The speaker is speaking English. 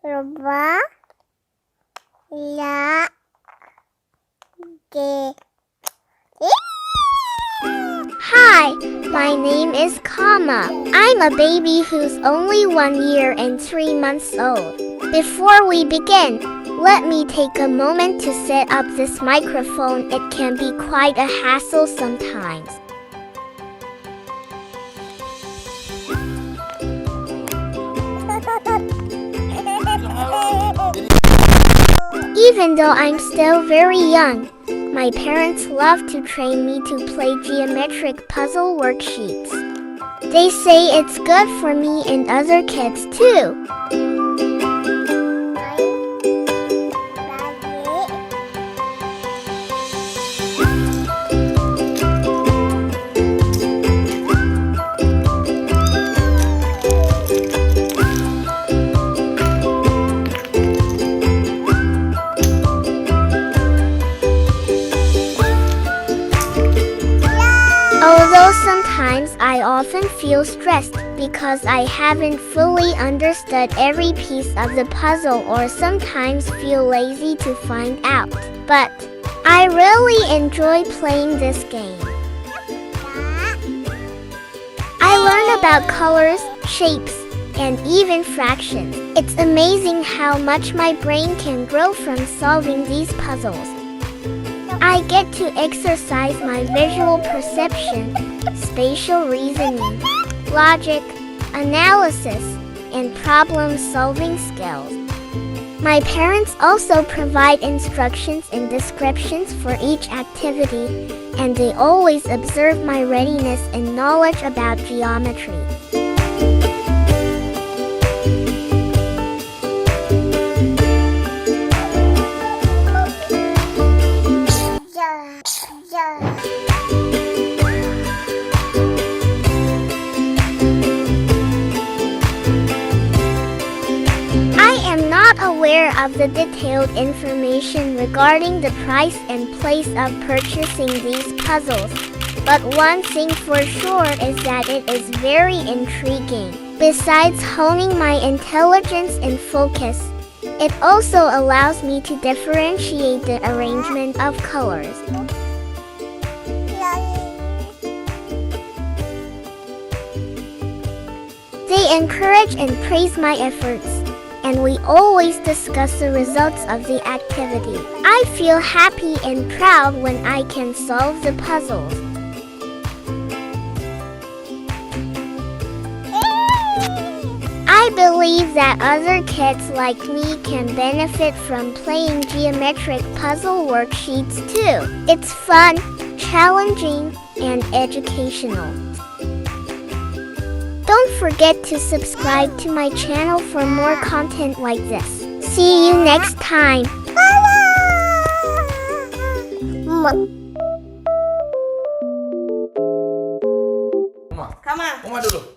Rubah la ge. Hi, my name is Kama. I'm a baby who's only 1 year and 3 months old. Before we begin, let me take a moment to set up this microphone. It can be quite a hassle sometimes. Even though I'm still very young, my parents love to train me to play geometric puzzle worksheets. They say it's good for me and other kids too. Although sometimes I often feel stressed because I haven't fully understood every piece of the puzzle, or sometimes feel lazy to find out. But I really enjoy playing this game. I learn about colors, shapes, and even fractions. It's amazing how much my brain can grow from solving these puzzles. I get to exercise my visual perception, spatial reasoning, logic, analysis, and problem-solving skills. My parents also provide instructions and descriptions for each activity, and they always observe my readiness and knowledge about geometry. I am not aware of the detailed information regarding the price and place of purchasing these puzzles, but one thing for sure is that it is very intriguing. Besides honing my intelligence and focus, it also allows me to differentiate the arrangement of colors. They encourage and praise my efforts, and we always discuss the results of the activity. I feel happy and proud when I can solve the puzzles. I believe that other kids like me can benefit from playing geometric puzzle worksheets too. It's fun, challenging, and educational. Don't forget to subscribe to my channel for more content like this. See you next time. Kama dulu.